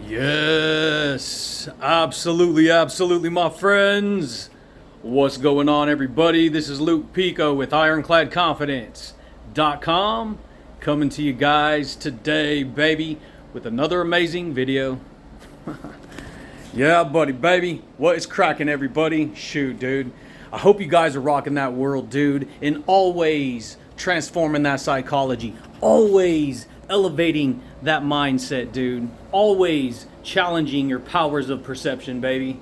Yes, absolutely, absolutely, my friends. What's going on, everybody? This is Luke Pico with IroncladConfidence.com coming to you guys today, baby, with another amazing video. Yeah, buddy, baby. What is cracking, everybody? Shoot, dude. I hope you guys are rocking that world, dude, and always transforming that psychology, always elevating that mindset, dude, always challenging your powers of perception, baby.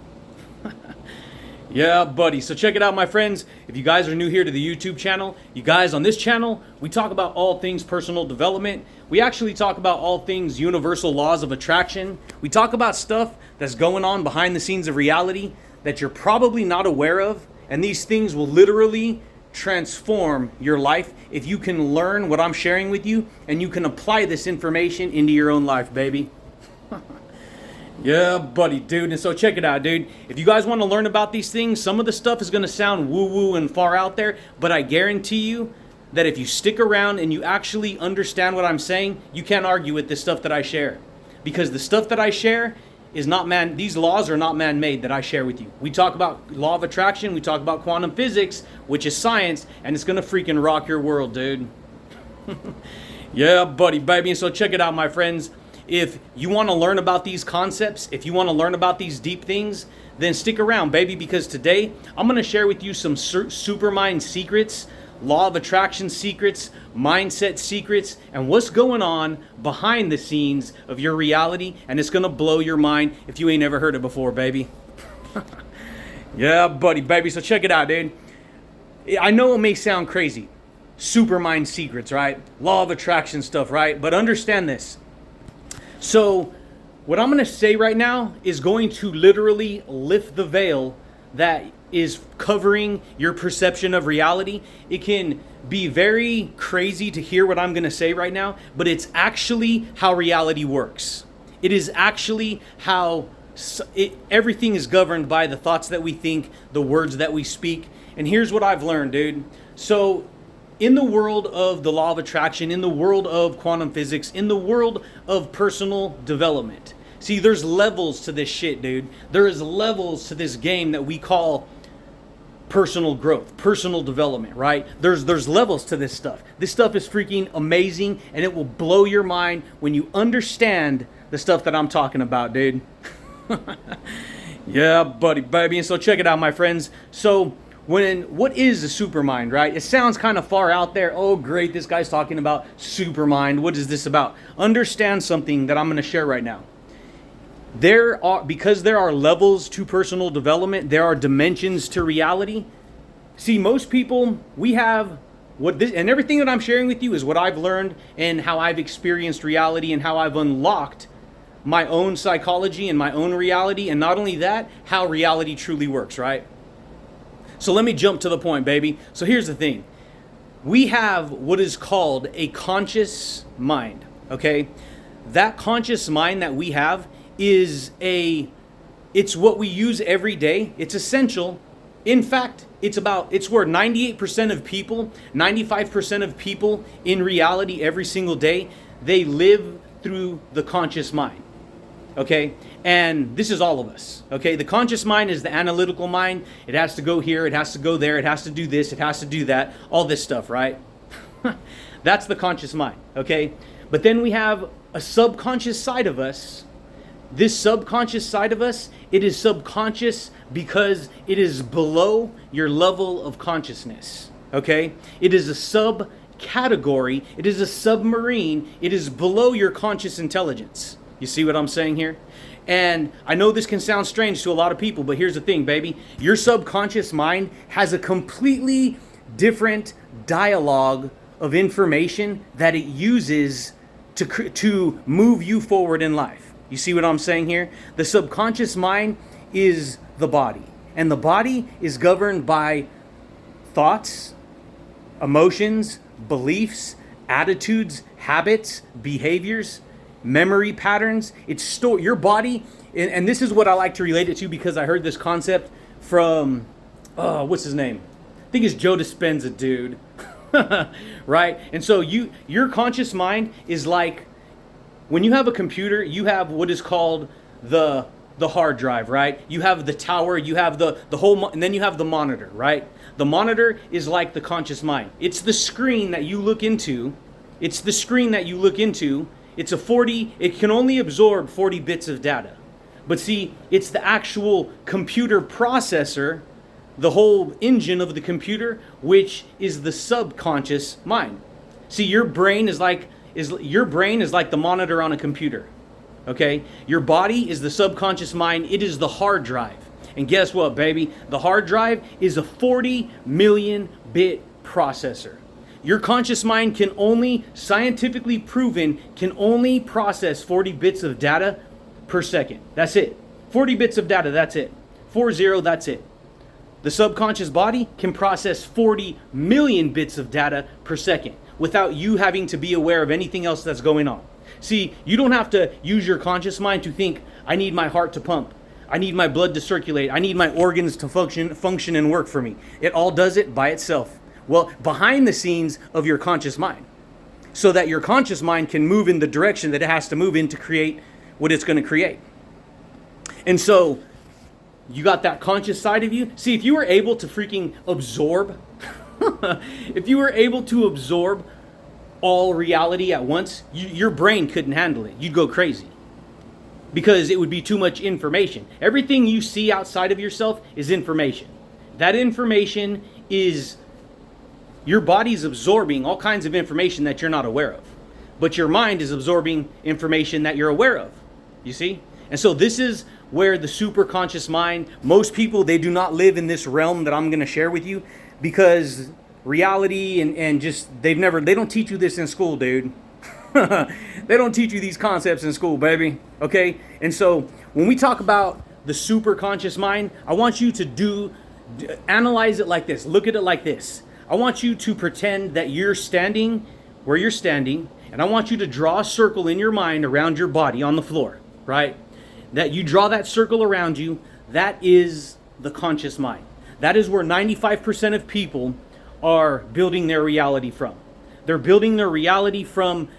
Yeah, buddy. So check it out, my friends. If you guys are new here to the YouTube channel, you guys on this channel, we talk about all things personal development. We actually talk about all things universal laws of attraction. We talk about stuff that's going on behind the scenes of reality that you're probably not aware of. And these things will literally transform your life if you can learn what I'm sharing with you and you can apply this information into your own life, baby. Yeah, buddy, dude. And so check it out, dude. If you guys want to learn about these things, some of the stuff is going to sound woo-woo and far out there, but I guarantee you that if you stick around and you actually understand what I'm saying, you can't argue with this stuff that I share. Because the stuff that I share is not these laws are not man-made that I share with you. We talk about law of attraction, we talk about quantum physics, which is science, and it's going to freaking rock your world, dude. Yeah, buddy, baby. And so check it out, my friends. If you want to learn about these concepts, if you want to learn about these deep things, then stick around, baby, because today I'm going to share with you some supermind secrets, law of attraction secrets, mindset secrets, and what's going on behind the scenes of your reality, and it's going to blow your mind if you ain't ever heard it before, baby. Yeah, buddy, baby. So check it out, dude. I know it may sound crazy. Supermind secrets, right? Law of attraction stuff, right? But understand this. So what I'm going to say right now is going to literally lift the veil that is covering your perception of reality. It can be very crazy to hear what I'm going to say right now, but it's actually how reality works. It is actually how everything is governed by the thoughts that we think, the words that we speak. And here's what I've learned, dude. So in the world of the law of attraction, in the world of quantum physics, in the world of personal development. See, there's levels to this shit, dude. There is levels to this game that we call personal growth, personal development, right? There's levels to this stuff. This stuff is freaking amazing, and it will blow your mind when you understand the stuff that I'm talking about, dude. Yeah, buddy, baby. And so check it out, my friends. So what is a supermind, right? It sounds kind of far out there. Oh, great, this guy's talking about supermind. What is this about? Understand something that I'm going to share right now. Because there are levels to personal development, there are dimensions to reality. See, most people, we have and everything that I'm sharing with you is what I've learned and how I've experienced reality and how I've unlocked my own psychology and my own reality. And not only that, how reality truly works, right? So let me jump to the point, baby. So here's the thing. We have what is called a conscious mind, okay? That conscious mind that we have it's what we use every day. It's essential. In fact, it's where 98% of people, 95% of people in reality every single day, they live through the conscious mind. Okay, and this is all of us. Okay, the conscious mind is the analytical mind. It has to go here, it has to go there, it has to do this, it has to do that, all this stuff, right? That's the conscious mind, okay? But then we have a subconscious side of us. This subconscious side of us, it is subconscious because it is below your level of consciousness, okay? It is a subcategory, it is a submarine, it is below your conscious intelligence. You see what I'm saying here? And I know this can sound strange to a lot of people, but here's the thing, baby. Your subconscious mind has a completely different dialogue of information that it uses to move you forward in life. You see what I'm saying here? The subconscious mind is the body, and the body is governed by thoughts, emotions, beliefs, attitudes, habits, behaviors, memory patterns. It's your body, and this is what I like to relate it to because I heard this concept from what's his name? I think it's Joe Dispenza, dude. Right? And so your conscious mind is like when you have a computer, you have what is called the hard drive, right? You have the tower, you have the whole, and then you have the monitor, right? The monitor is like the conscious mind. It's the screen that you look into. It's the screen that you look into. It can only absorb 40 bits of data. But see, it's the actual computer processor, the whole engine of the computer, which is the subconscious mind. See, your brain is like the monitor on a computer. Okay? Your body is the subconscious mind. It is the hard drive. And guess what, baby? The hard drive is a 40 million bit processor. Your conscious mind can only, scientifically proven, can only process 40 bits of data per second. That's it. 40 bits of data, that's it. 40, that's it. The subconscious body can process 40 million bits of data per second without you having to be aware of anything else that's going on. See, you don't have to use your conscious mind to think, I need my heart to pump. I need my blood to circulate. I need my organs to function and work for me. It all does it by itself. Well, behind the scenes of your conscious mind, so that your conscious mind can move in the direction that it has to move in to create what it's going to create. And so, you got that conscious side of you. See, if you were able to freaking absorb, if you were able to absorb all reality at once, your brain couldn't handle it. You'd go crazy. Because it would be too much information. Everything you see outside of yourself is information. That information is, your body's absorbing all kinds of information that you're not aware of. But your mind is absorbing information that you're aware of. You see? And so this is where the superconscious mind, most people, they do not live in this realm that I'm going to share with you, because reality and just, they don't teach you this in school, dude. They don't teach you these concepts in school, baby. Okay? And so when we talk about the superconscious mind, I want you to analyze it like this. Look at it like this. I want you to pretend that you're standing where you're standing, and I want you to draw a circle in your mind around your body on the floor, right? That you draw that circle around you, that is the conscious mind. That is where 95% of people are building their reality from. They're building their reality from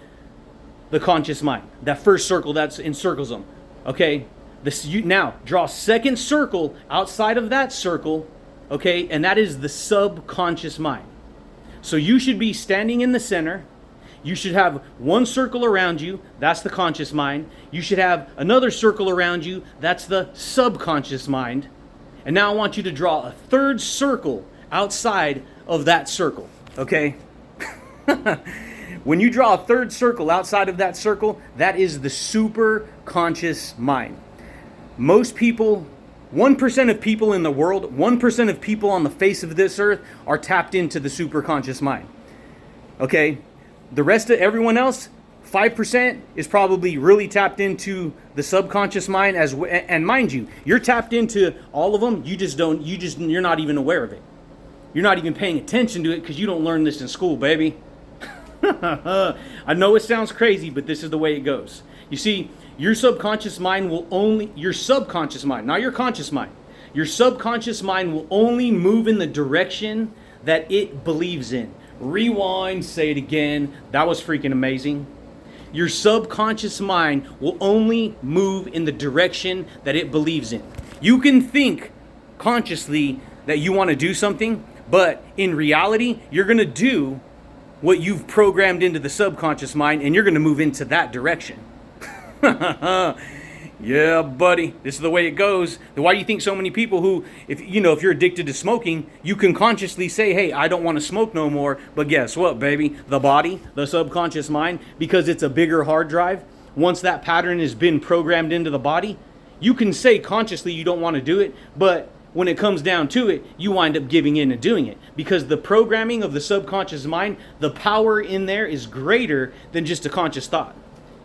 the conscious mind. That first circle that encircles them. Okay? Now, draw a second circle outside of that circle, okay? And that is the subconscious mind. So you should be standing in the center. You should have one circle around you. That's the conscious mind. You should have another circle around you. That's the subconscious mind. And now I want you to draw a third circle outside of that circle, okay? When you draw a third circle outside of that circle, that is the superconscious mind. Most people, 1% of people in the world, 1% of people on the face of this earth are tapped into the superconscious mind. Okay? The rest of everyone else, 5% is probably really tapped into the subconscious mind and mind you, you're tapped into all of them, you're not even aware of it. You're not even paying attention to it because you don't learn this in school, baby. I know it sounds crazy, but this is the way it goes. You see, your subconscious mind your subconscious mind, not your conscious mind. Your subconscious mind will only move in the direction that it believes in. Rewind, say it again. That was freaking amazing. Your subconscious mind will only move in the direction that it believes in. You can think consciously that you want to do something, but in reality, you're going to do what you've programmed into the subconscious mind, and you're going to move into that direction. Yeah, buddy, this is the way it goes. Why do you think so many people who, if you're addicted to smoking, you can consciously say, hey, I don't want to smoke no more. But guess what, baby? The body, the subconscious mind, because it's a bigger hard drive, once that pattern has been programmed into the body, you can say consciously you don't want to do it, but when it comes down to it, you wind up giving in and doing it. Because the programming of the subconscious mind, the power in there is greater than just a conscious thought.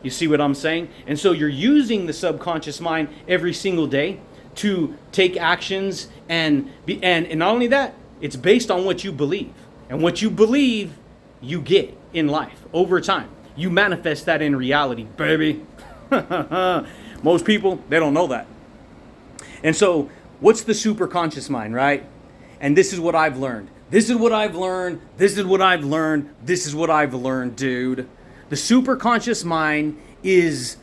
You see what I'm saying? And so you're using the subconscious mind every single day to take actions and not only that, it's based on what you believe. And what you believe, you get in life over time. You manifest that in reality, baby. Most people, they don't know that. And so, what's the superconscious mind, right? And this is what I've learned. This is what I've learned, dude. The superconscious mind is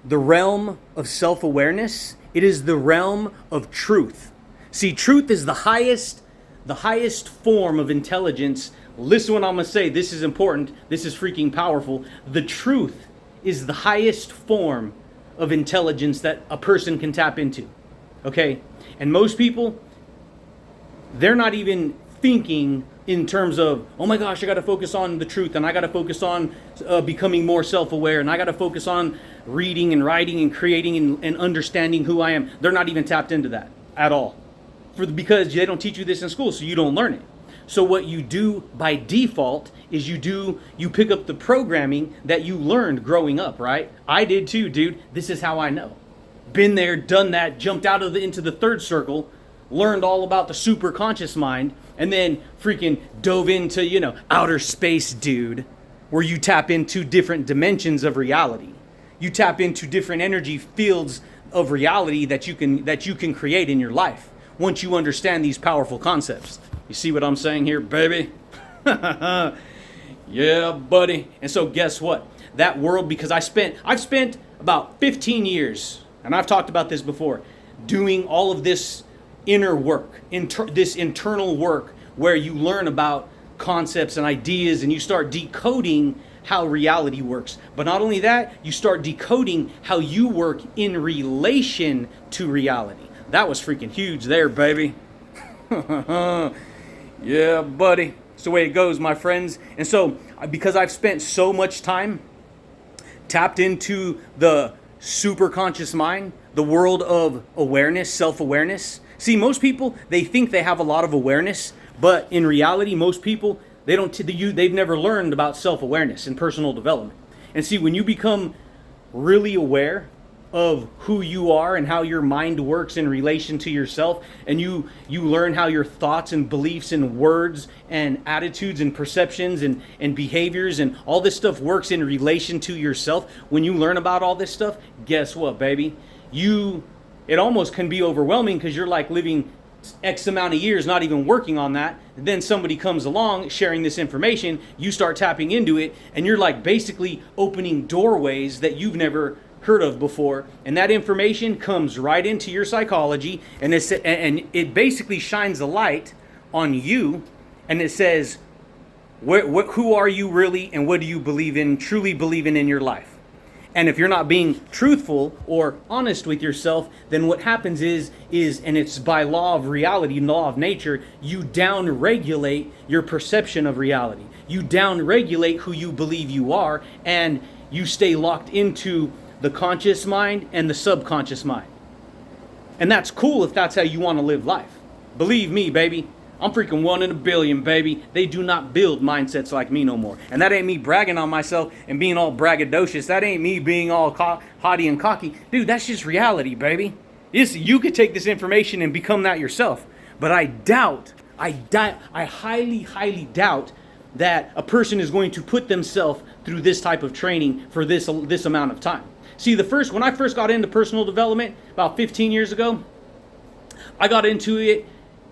the realm of self-awareness. It is the realm of truth. See, truth is the highest form of intelligence. Listen to what I'm going to say. This is important. This is freaking powerful. The truth is the highest form of intelligence that a person can tap into. Okay? And most people, they're not even thinking in terms of, oh my gosh, I got to focus on the truth, and I got to focus on becoming more self-aware, and I got to focus on reading and writing and creating and understanding who I am. They're not even tapped into that at all, because they don't teach you this in school, so you don't learn it. So what you do by default is you pick up the programming that you learned growing up, right? I did too, dude. This is how I know. Been there, done that, jumped out into the third circle, learned all about the super conscious mind, and then freaking dove into, outer space, dude, where you tap into different dimensions of reality. You tap into different energy fields of reality that you can create in your life once you understand these powerful concepts. You see what I'm saying here, baby? Yeah, buddy. And so guess what? That world, because I've spent about 15 years, and I've talked about this before, doing all of this inner work, this internal work where you learn about concepts and ideas and you start decoding how reality works. But not only that, you start decoding how you work in relation to reality. That was freaking huge there, baby. Yeah, buddy. It's the way it goes, my friends. And so, because I've spent so much time tapped into the super conscious mind, the world of awareness, self-awareness. See, most people, they think they have a lot of awareness, but in reality, most people, they've never learned about self-awareness and personal development. And see, when you become really aware of who you are and how your mind works in relation to yourself, and you learn how your thoughts and beliefs and words and attitudes and perceptions and behaviors and all this stuff works in relation to yourself, when you learn about all this stuff, guess what, baby? It almost can be overwhelming because you're like living X amount of years not even working on that. And then somebody comes along sharing this information, you start tapping into it, and you're like basically opening doorways that you've never heard of before, and that information comes right into your psychology, and it basically shines a light on you, and it says, who are you really, and what do you truly believe in your life? And if you're not being truthful or honest with yourself, then what happens is, and it's by law of reality, law of nature, you down-regulate your perception of reality. You down-regulate who you believe you are, and you stay locked into the conscious mind and the subconscious mind. And that's cool if that's how you want to live life. Believe me, baby, I'm freaking 1 in a billion, baby. They do not build mindsets like me no more. And that ain't me bragging on myself and being all braggadocious. That ain't me being all haughty and cocky. Dude, that's just reality, baby. You could take this information and become that yourself. But I highly, highly doubt that a person is going to put themselves through this type of training for this amount of time. See, when I first got into personal development about 15 years ago, I got into it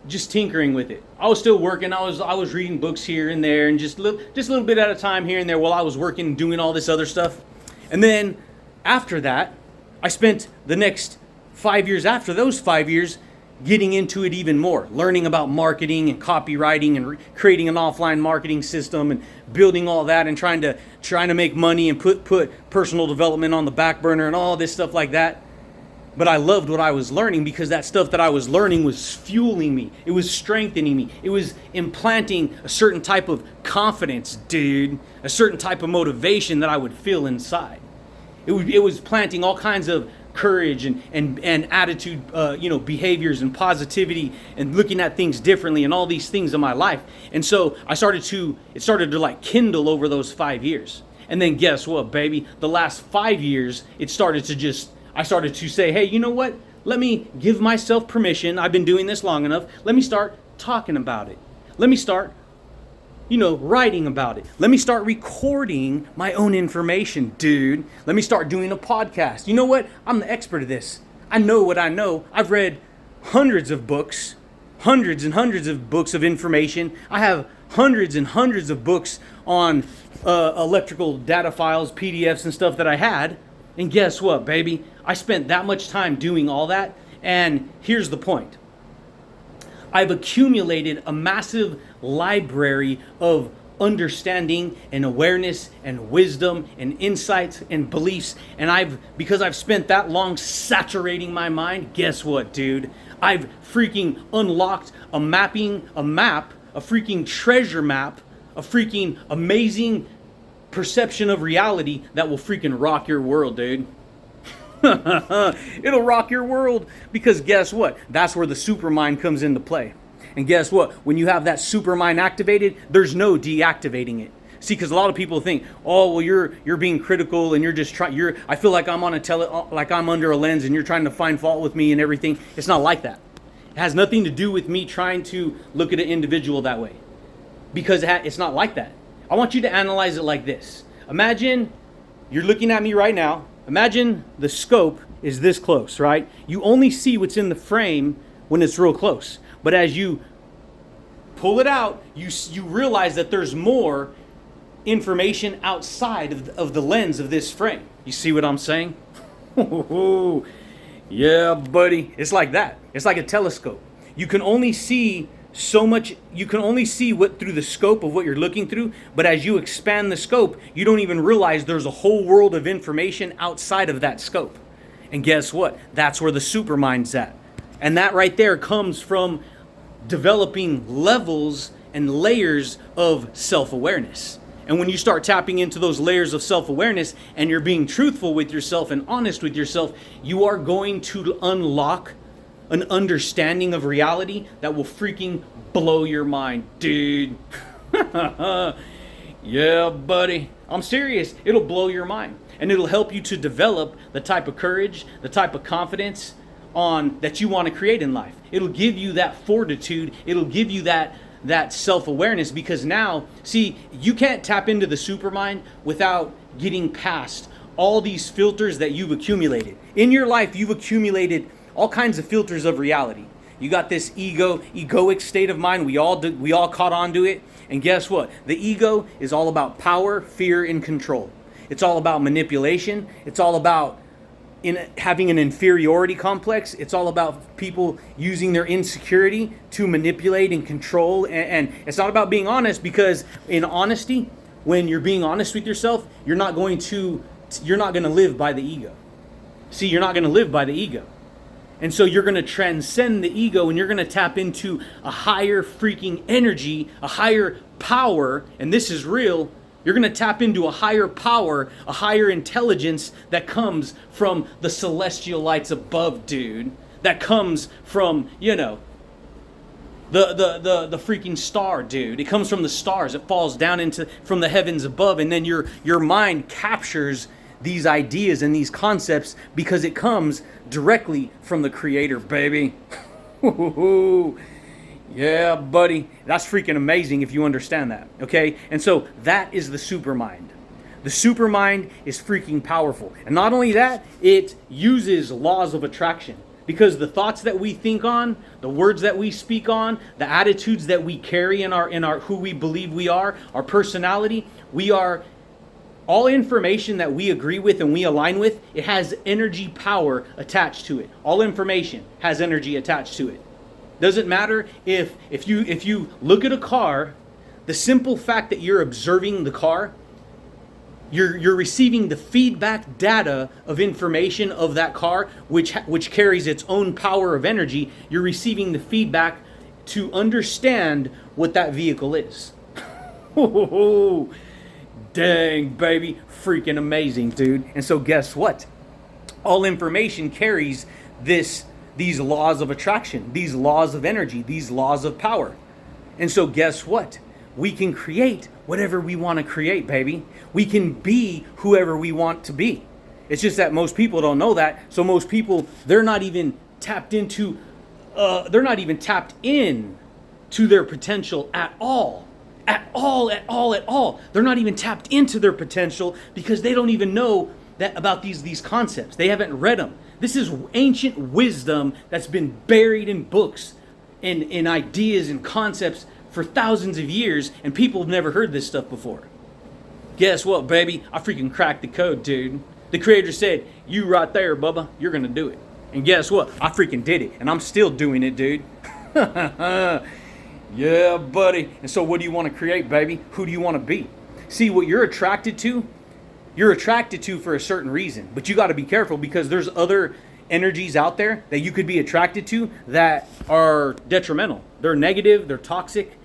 just tinkering with it. I was still working. I was reading books here and there, and just a little bit at a time here and there while I was working, doing all this other stuff. And then after that, I spent the next 5 years after those 5 years getting into it even more, learning about marketing and copywriting and creating an offline marketing system and building all that and trying to make money and put personal development on the back burner and all this stuff like that. But I loved what I was learning because that stuff that I was learning was fueling me. It was strengthening me. It was implanting a certain type of confidence, dude, a certain type of motivation that I would feel inside. It was planting all kinds of courage and attitude, behaviors and positivity and looking at things differently and all these things in my life. And so it started to like kindle over those 5 years. And then guess what, baby? The last 5 years, I started to say, hey, you know what? Let me give myself permission. I've been doing this long enough. Let me start talking about it. Let me start writing about it. Let me start recording my own information, dude. Let me start doing a podcast. You know what? I'm the expert of this. I know what I know. I've read hundreds and hundreds of books of information. I have hundreds and hundreds of books on electrical data files, PDFs and stuff that I had. And guess what, baby? I spent that much time doing all that. And here's the point. I've accumulated a massive library of understanding and awareness and wisdom and insights and beliefs. And because I've spent that long saturating my mind, guess what, dude? I've freaking unlocked a freaking treasure map, a freaking amazing perception of reality that will freaking rock your world, dude. It'll rock your world, because guess what? That's where the supermind comes into play. And guess what? When you have that supermind activated, there's no deactivating it. See, because a lot of people think, oh, well, you're being critical and you're just trying. I feel like I'm like I'm under a lens and you're trying to find fault with me and everything. It's not like that. It has nothing to do with me trying to look at an individual that way, because it's not like that. I want you to analyze it like this. Imagine you're looking at me right now. Imagine the scope is this close, right? You only see what's in the frame when it's real close. But as you pull it out, you realize that there's more information outside of the lens of this frame. You see what I'm saying? Yeah, buddy. It's like that. It's like a telescope. You can only see so much. You can only see what through the scope of what you're looking through. But as you expand the scope, you don't even realize there's a whole world of information outside of that scope. And guess what? That's where the supermind's at. And that right there comes from developing levels and layers of self-awareness. And when you start tapping into those layers of self-awareness and you're being truthful with yourself and honest with yourself, you are going to unlock an understanding of reality that will freaking blow your mind, dude. Yeah, buddy. I'm serious. It'll blow your mind. And it'll help you to develop the type of courage, the type of confidence that you want to create in life. It'll give you that fortitude. It'll give you that self-awareness, because now, see, you can't tap into the supermind without getting past all these filters that you've accumulated. In your life, you've accumulated all kinds of filters of reality. You got this egoic state of mind. We all caught on to it. And guess what? The ego is all about power, fear, and control. It's all about manipulation. It's all about having an inferiority complex. It's all about people using their insecurity to manipulate and control. And it's not about being honest, because in honesty, when you're being honest with yourself, you're not going to live by the ego. See, you're not going to live by the ego. And so you're going to transcend the ego, and you're going to tap into a higher freaking energy, a higher power. And this is real. You're going to tap into a higher power, a higher intelligence that comes from the celestial lights above, dude. That comes from, the freaking star, dude. It comes from the stars. It falls down from the heavens above, and then your mind captures these ideas and these concepts because it comes directly from the Creator, baby. Yeah, buddy. That's freaking amazing if you understand that, okay? And so that is the supermind. The supermind is freaking powerful. And not only that, it uses laws of attraction. Because the thoughts that we think on, the words that we speak on, the attitudes that we carry in our who we believe we are, our personality, we are all information that we agree with and we align with, it has energy power attached to it. All information has energy attached to it. Doesn't matter if you look at a car, the simple fact that you're observing the car, you're receiving the feedback data of information of that car, which carries its own power of energy. You're receiving the feedback to understand what that vehicle is. Dang, baby, freaking amazing, dude. And so guess what? All information carries these laws of attraction, these laws of energy, these laws of power. And so guess what? We can create whatever we want to create, baby. We can be whoever we want to be. It's just that most people don't know that. So most people, they're not even tapped in to their potential at all. At all. They're not even tapped into their potential because they don't even know that about these concepts. They haven't read them. This is ancient wisdom that's been buried in books and in ideas and concepts for thousands of years, and people have never heard this stuff before. Guess what, baby? I freaking cracked the code, dude. The creator said, you right there, Bubba, you're going to do it. And guess what? I freaking did it, and I'm still doing it, dude. Yeah, buddy. And so what do you want to create, baby? Who do you want to be? See, what you're attracted to for a certain reason. But you got to be careful, because there's other energies out there that you could be attracted to that are detrimental. They're negative, they're toxic.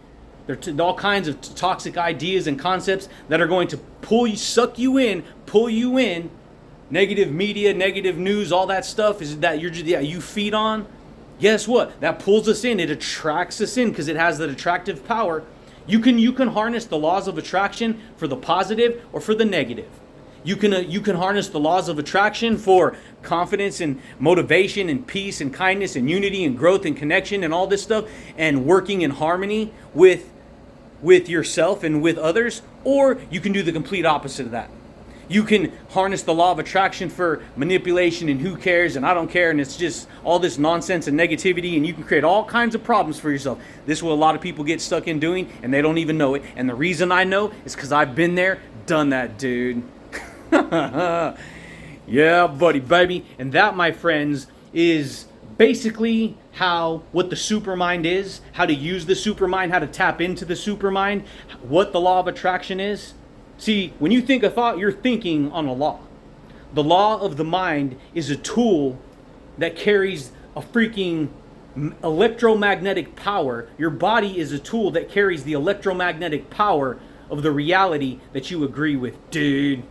They're all kinds of toxic ideas and concepts that are going to pull you in. Negative media, negative news, all that stuff is that you feed on. Guess what? That pulls us in. It attracts us in because it has that attractive power. You can harness the laws of attraction for the positive or for the negative. You can harness the laws of attraction for confidence and motivation and peace and kindness and unity and growth and connection and all this stuff, and working in harmony with yourself and with others. Or you can do the complete opposite of that. You can harness the law of attraction for manipulation and who cares and I don't care, and it's just all this nonsense and negativity, and you can create all kinds of problems for yourself. This is what a lot of people get stuck in doing, and they don't even know it. And the reason I know is because I've been there, done that, dude. Yeah, buddy, baby. And that, my friends, is basically what the supermind is, how to use the supermind, how to tap into the supermind, what the law of attraction is. See, when you think a thought, you're thinking on a law. The law of the mind is a tool that carries a freaking electromagnetic power. Your body is a tool that carries the electromagnetic power of the reality that you agree with, dude.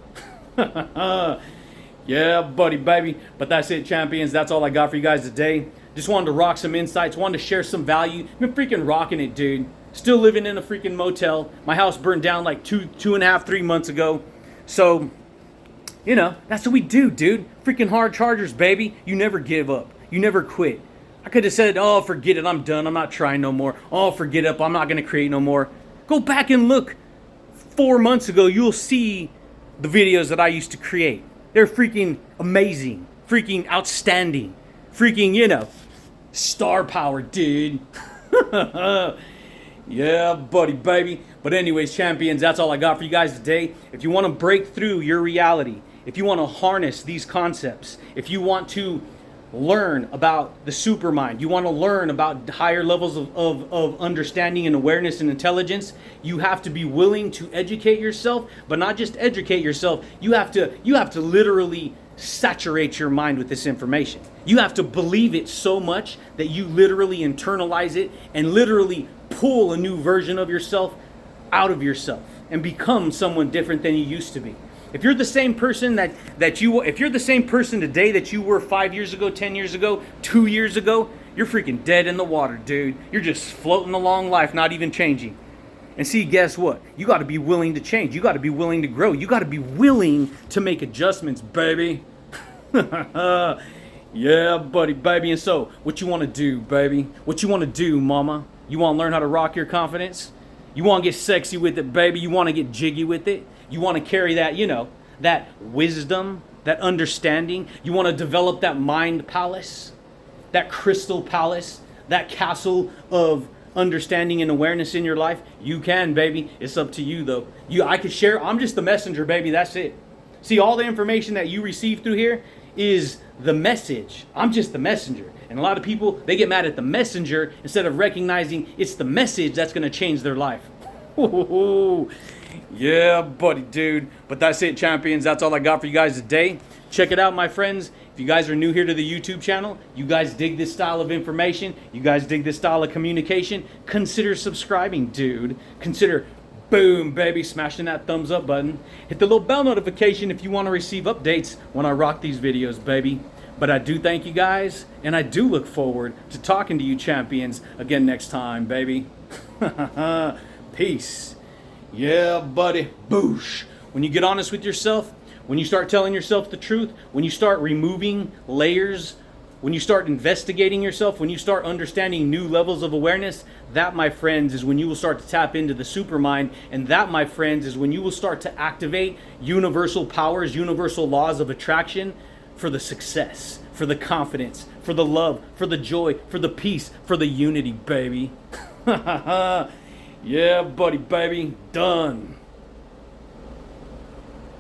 Yeah, buddy, baby. But that's it, champions. That's all I got for you guys today. Just wanted to rock some insights, wanted to share some value. Been freaking rocking it, dude. Still living in a freaking motel. My house burned down like 3 months ago. So, that's what we do, dude. Freaking hard chargers, baby. You never give up. You never quit. I could have said, oh, forget it. I'm done. I'm not trying no more. Oh, forget it. I'm not going to create no more. Go back and look 4 months ago. You'll see the videos that I used to create. They're freaking amazing. Freaking outstanding. Freaking, star power, dude. Yeah, buddy, baby. But anyways, champions, that's all I got for you guys today. If you want to break through your reality, if you want to harness these concepts, if you want to learn about the supermind, you want to learn about higher levels of understanding and awareness and intelligence, you have to be willing to educate yourself, but not just educate yourself. You have to literally saturate your mind with this information. You have to believe it so much that you literally internalize it and literally pull a new version of yourself out of yourself and become someone different than you used to be. If you're the same person if you're the same person today that you were 5 years ago, 10 years ago, 2 years ago, you're freaking dead in the water, dude. You're just floating along life, not even changing. And see, guess what? You got to be willing to change. You got to be willing to grow. You got to be willing to make adjustments, baby. Yeah, buddy, baby. And so, what you want to do, baby? What you want to do, mama? You want to learn how to rock your confidence? You want to get sexy with it, baby? You want to get jiggy with it? You want to carry that, that wisdom, that understanding? You want to develop that mind palace, that crystal palace, that castle of understanding and awareness in your life? You can, baby. It's up to you, though. I could share. I'm just the messenger, baby. That's it. See, all the information that you receive through here is the message. I'm just the messenger. And a lot of people, they get mad at the messenger instead of recognizing it's the message that's going to change their life. Yeah, buddy, dude. But that's it, champions. That's all I got for you guys today. Check it out, my friends. If you guys are new here to the YouTube channel, you guys dig this style of information, you guys dig this style of communication, consider subscribing, dude. Consider, boom, baby, smashing that thumbs up button. Hit the little bell notification if you want to receive updates when I rock these videos, baby. But I do thank you guys, and I do look forward to talking to you champions again next time, baby. Peace. Yeah, buddy. Boosh. When you get honest with yourself, when you start telling yourself the truth, when you start removing layers, when you start investigating yourself, when you start understanding new levels of awareness, that, my friends, is when you will start to tap into the supermind. And that, my friends, is when you will start to activate universal powers, universal laws of attraction for the success, for the confidence, for the love, for the joy, for the peace, for the unity, baby. Yeah, buddy, baby. Done.